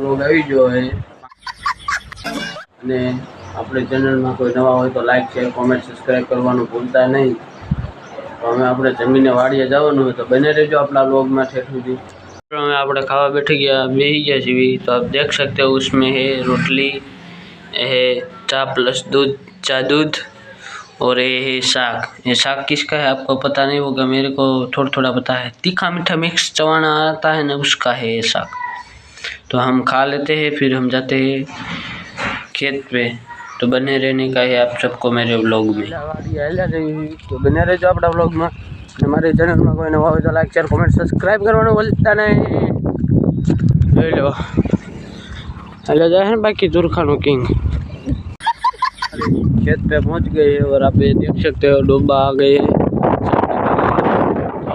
लोग આવી જો હે અને આપણે ચેનલમાં કોઈ નવા હોય તો લાઈક શેર કોમેન્ટ સબસ્ક્રાઇબ કરવાનું ભૂલતા નહીં। તો અમે આપણે જમીને વાડીએ જવાનું હોય તો બને રહેજો આપણા વ્લોગમાં ઠેઠ સુધી। हमें આપણે ખાવા બેઠી ગયા બેહી ગયા છીએ। तो आप देख सकते हो उसमें है रोटली है चा प्लस दूध चा दूध और ये है साग। ये साग किसका है आपको पता नहीं होगा, मेरे को थोड़ा थोड़ा पता है। तीखा मीठा मिक्स चवाना आता है ना, उसका है ये साग। तो हम खा लेते हैं फिर हम जाते हैं खेत पे। तो बने रहने का है आप सबको मेरे व्लॉग में। तो बने रहो अपना व्लॉग में। हमारे चैनल में कोई नवा हो तो लाइक शेयर कमेंट सब्सक्राइब करवाना भूलता नहीं। हेलो हेलो जाए हैं बाकी दुरखानो किंग खेत पे पहुंच गए हैं और आप ये देख सकते हो डोबा आ गए हैं।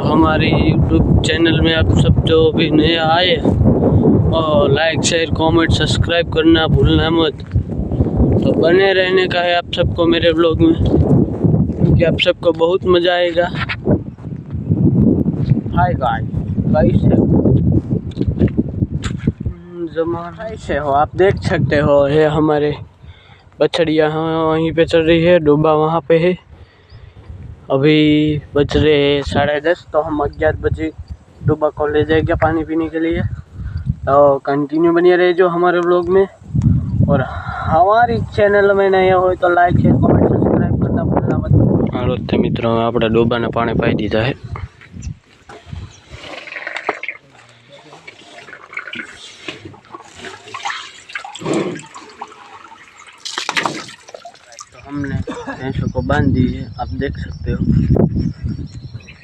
हमारे यूट्यूब चैनल में आप सब जो भी नए आए और लाइक शेयर कमेंट सब्सक्राइब करना भूलना मत। तो बने रहने का है आप सबको मेरे व्लॉग में, क्योंकि आप सबको बहुत मज़ा आएगा। हाय गाइस जमाना ऐसे हो आप देख सकते हो। ये हमारे बछड़िया वहीं पे चल रही है, डोबा वहाँ पे है। अभी बज रहे 10:30 तो हम 11 बजे डोबा को ले जाएंगे पानी पीने के लिए। तो कंटिन्यू बनिए रहे जो हमारे व्लॉग में। और हमारी चैनल में नए हो तो लाइक शेयर कमेंट सब्सक्राइब करना भूलना मत। हालो ते मित्रों આપણે ડોબાને પાણી પાઈ દીધા है। तो हमने भैंसों को बांध दी है, आप देख सकते हो,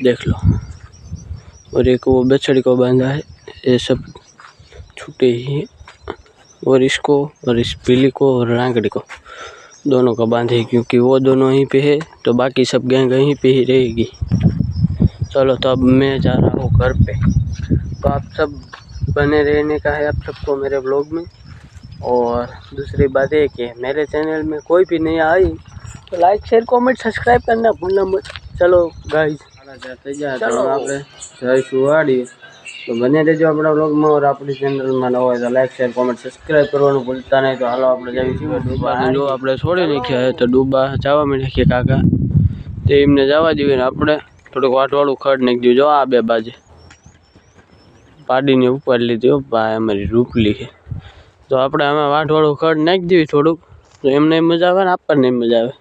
देख लो। और एक वो बछड़ी को बांधा है, ये सब छूटे ही हैं। और इसको और इस पीली को और रांगड़ी को दोनों को बांधे, क्योंकि वो दोनों यहीं पे है तो बाकी सब गैंग यहीं पे ही रहेगी। चलो तो अब मैं जा रहा हूँ घर पे। तो आप सब बने रहने का है आप सबको मेरे व्लॉग में। और दूसरी बात है कि मेरे चैनल में कोई भी नहीं आई तो लाइक शेयर कमेंट सब्सक्राइब करना भूलना मत। चलो गाइस चलो આપણે જઈશું વાડી। तो बने रहो अपना व्लॉग में। और अपनी चैनल में नवा हो तो लाइक शेयर कमेंट सब्सक्राइब करवाना भूलता नहीं। तो हालो આપણે જઈશું ડૂબા जो આપણે છોડી નાખ્યા है। तो डूबा જવા માંડ્યા કે કાકા તે એમને જવા દીધું ને આપણે થોડુંક વાટવાળું ખડ નાખી દીધું। જો આ બે બાજે પાડીને ઉપર લીધી હો ભાઈ અમારી રૂપલી है। तो આપણે આમાં વાટવાળું ખડ નાખી દીધું થોડુંક, તો એમને મજા આવે ને આપણને મજા આવે।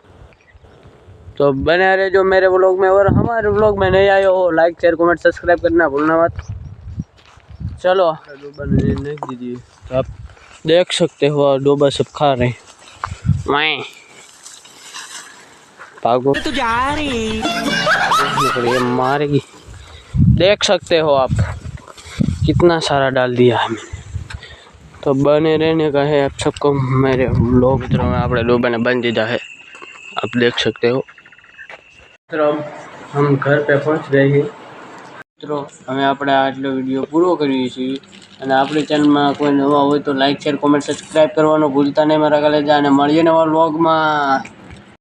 तो बने रहे जो मेरे व्लॉग में। और हमारे व्लॉग में नहीं आए हो लाइक शेयर कमेंट सब्सक्राइब करना भूलना मत। चलो डोबा ने नाख दीजिए। तो आप देख सकते हो डोबा सब खा रहे हैं। मैं भागो तू जा रही मारेगी। देख सकते हो आप कितना सारा डाल दिया है मैंने। तो बने रहने का है आप सबको मेरे व्लॉग में। आपने डोबा ने बांध दिया है, आप देख सकते हो। मित्रों हम घर पे पहुंच गए हैं। मित्रों हमें આપણે આટલો વિડીયો પૂરો કરીએ છીએ। અને આપણી ચેનલમાં કોઈ નવા હોય તો લાઈક શેર કોમેન્ટ સબસ્ક્રાઇબ કરવાનું ભૂલતા નહીં મારા કલેજા। અને મળીએ નવા વ્લોગમાં।